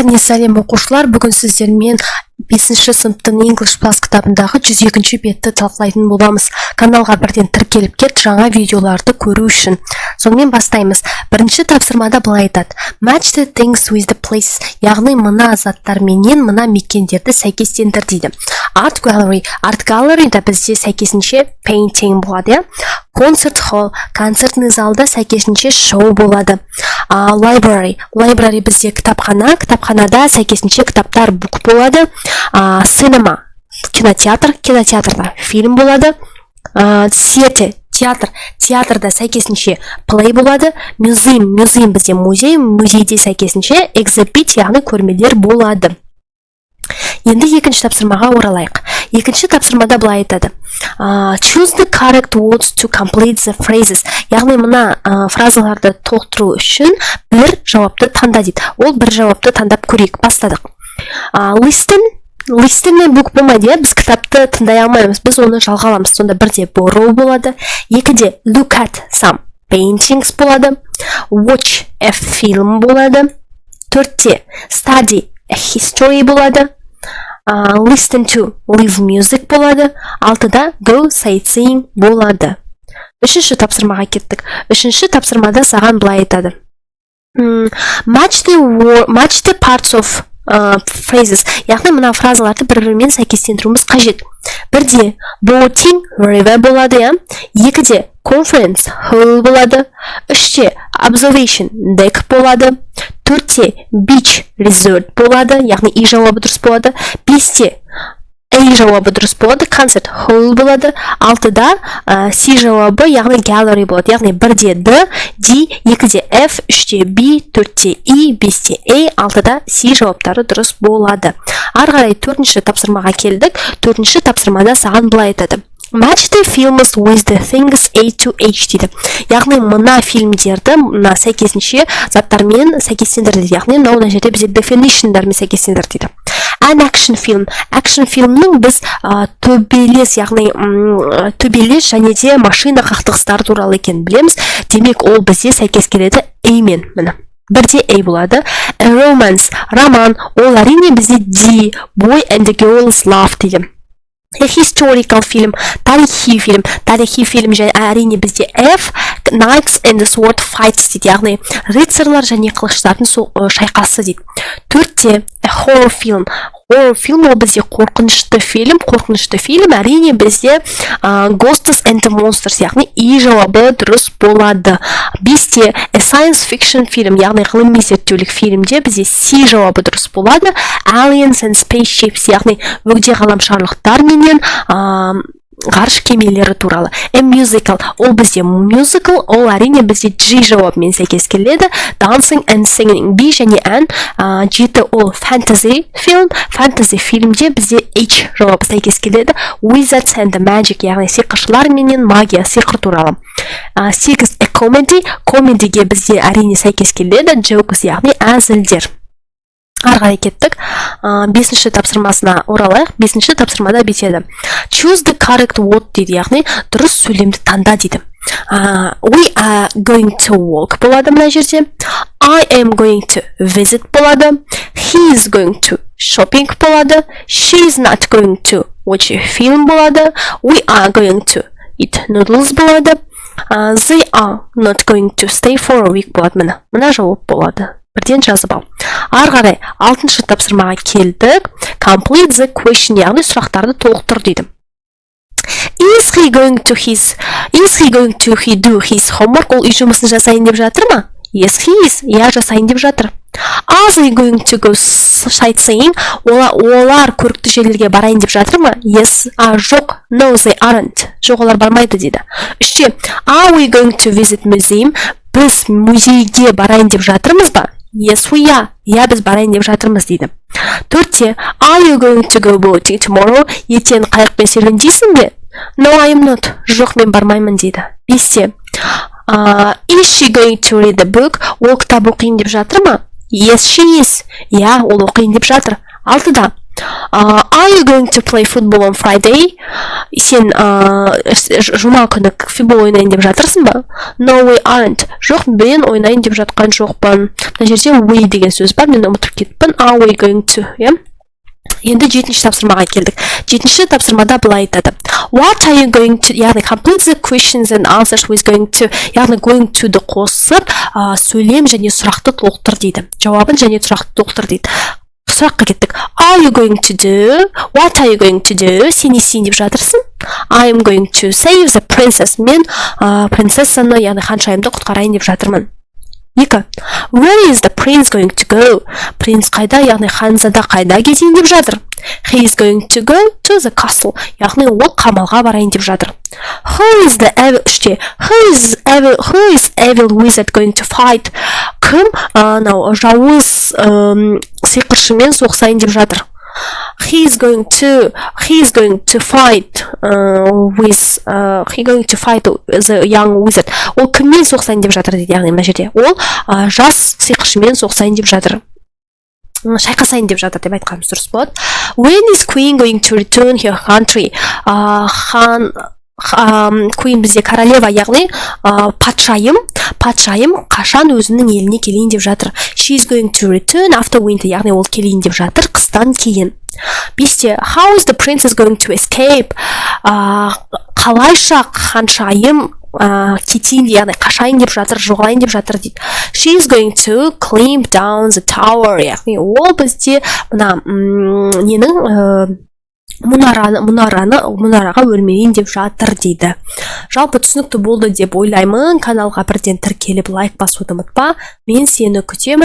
Бәріне сәлем оқушылар, бүгін сіздермен 5-ші сыныптың English Plus кітабындағы 102-ші бетті талқылайтын боламыз. Каналға бірден тіркеліп кет жаңа видеоларды көру үшін. Сонымен бастаймыз. Бірінші тапсырмада былай айтады: Match the things with the places, яғни мына заттарменен мына мекендерді сәйкестендір дейді. Art gallery'да бізде сәйкесінше painting болады, иә? Concert hall, концертный залда сәйкесінше шоу болады. Library бізде кітапханада сәйкесінше кітаптар book болады. Cinema, кинотеатрда фильм болады. Театрда сәйкесінше play болады. Museum бізде музейде сәйкесінше exhibit, яғни көрмелер болады. Енді екінші тапсырмаға оралайық. Екінші тапсырмада былай айтады: Choose the correct words to complete the phrases. Яғни мына фразаларды толықтыру үшін бір жауапты таңда дейді. Ол бір жауапты таңдап көрейік. Бастадық. Listen мен book болмайды, біз кітапты тыңдай алмаймыз, біз оны жалға аламыз. Сонда бірде borrow болады, екіде look at some paintings болады, watch a film болады, төртте study a history болады, listen to live music болады, алтыда go sightseeing болады. Үшінші тапсырмаға кеттік. Үшінші тапсырмада саған былай айтады: Match the parts of phrases. Яғни мына фразаларды бір-бірімен сәйкестендіруіміз қажет. Бірде boating river болады, иә? Екіде conference hall болады, үште observation deck болады, төртте beach resort болады, яғни и жауабы дұрыс болады, бесте A жауабы дұрыс болады, concert hall болады, алтыда C жауабы, яғни gallery болады, яғни бірде D, екіде F, үште B, төртте E, бесте A, алтыда C жауаптары дұрыс болады. Арғарай төртінші тапсырмаға келдік. Төртінші тапсырмада саған былай айтады: Match the films with the things A to H дейді. Яғни мына фильмдерді мына сәйкесінше заттармен сәйкестендір дейді. Яғни мына жерде бізде definitionдармен сәйкестендір дейді. An action film. Action фильмнің біз төбелес, яғни төбелес және де машина қақтығыстары туралы екенін білеміз. Демек ол бізде сәйкес келеді A-мен. Міне. Бірде A болады. A romance, роман, ол әрине бізде D, boy and the girls love дейді. A historical film, тарихи фильм және әрине бізде F, knights and the sword fights дейді, яғни рыцарлар және қылыштардың шайқасы дейді. Төртте horror film ол бізде қорқынышты фильм, әрине бізде Ghosts and Monsters, яғни и жауабы дұрыс болады. Бесте science fiction film, яғни ғылыми зерттеулік фильмде бізде C жауабы дұрыс болады. Aliens and spaceships, яғни бөгде ғаламшарлықтар менен ғарыш кемелері туралы. A musical, ол бізде musical, ол әрине бізде G жауабымен сәйкес келеді. Dancing and singing, B және N. Жеті ол fantasy фильмде бізде H жауабы сәйкес келеді. Wizards and magic, яғни сиқыршылар менен магия, сиқыр туралы. Сегіз a комедиге бізде әрине сәйкес келеді. Jokes, яғни әзілдер. Арғай кеттік. Бесінші тапсырмасына оралайық. Бесінші тапсырмада бетеді: Choose the correct word дейді, яғни дұрыс сөйлемді таңда дейді. We are going to walk болады мына жерде. I am going to visit болады. He is going to shopping болады. She is not going to watch a film болады. We are going to eat noodles болады. They are not going to stay for a week болады. Мына жауап болады. Бірден жазып ал. Арғарай алтыншы тапсырмаға келдік. Complete the question, яғни сұрақтарды толықтыр дейді. Is he going to do his homework? Ол үй жұмысын жасайын деп жатыр ма? Yes, he is. Я жасайын деп жатыр. Are they going to go sightseeing? Олар көрікті жерлерге барайын деп жатыр ма? Yes. Жоқ. No, they aren't. Жоқ, олар бармайды дейді. Үште, are we going to visit museum? Біз музейге барайын деп жатырмыз ба? Yes, we are. Я, біз барайын деп жатырмыз дейді. Төртте, are you going to go boating tomorrow? Ертең қайықпен серуендейсің бе? No, I am not. Жоқ, мен бармаймын дейді. Бесте, is she going to read the book? Ол кітап оқиын деп жатыр ма? Yes, she is. Я, ол оқиын деп жатыр. Алтыда, Are you going to play football on Friday? Сен жұма күні футбол ойнайын деп жатырсың ба? No, we aren't. Жоқ, мен ойнайын деп жатқан жоқпын. Мына жерде we деген сөз бар, мен ұмытып кетіппін. Are we going to? Енді 7-ші тапсырмаға келдік. 7-ші тапсырмада былай айтады. What are you going to? Яғни complete the questions and answers with going to. Яғни going to-ды қосып, сөйлем және сұрақты толықтыр дейді. Жауабын және сұрақты толықтыр дейді. Сұраққа кеттік. Are you going to do? What are you going to do? Сен не істейін деп жатырсың? I am going to save the princess. Мен принцессаны, яғни ханшайымды құтқарайын деп жатырмын. 2. Where is the prince going to go? Принц қайда, яғни ханзада қайда кетейін деп жатыр. He is going to go to the castle. Яғни ол қамалға барайын деп жатыр. Who is evil wizard going to fight? Кім жауыз сиқыршымен соғысайын деп жатыр. He is going to fight the young wizard. Ол кіммен соғысайын деп жатыр дейді, яғни мына жерде. Ол жас сиқыршымен соғысайын деп жатыр. Шайқасайын деп жатыр деп айтқанымыз дұрыс болады. When is Queen going to return her country? Queen бізде королева, яғни патшайым қашан өзінің еліне келейін деп жатыр. She is going to return after winter, яғни ол келейін деп жатыр қыстан кейін. 5. How is the princess going to escape? Қалайша ханшайым кетейін, яғни қашайын деп жатыр, жоғалайын деп жатыр дейді. She is going to climb down the tower, яғни ол бізде ненің мұнараға өрмейін деп жатыр дейді. Жалпы түсінікті болды деп ойлаймын. Каналға бірден тіркеліп лайк басуды ұмытпа. Мен сені күтемін.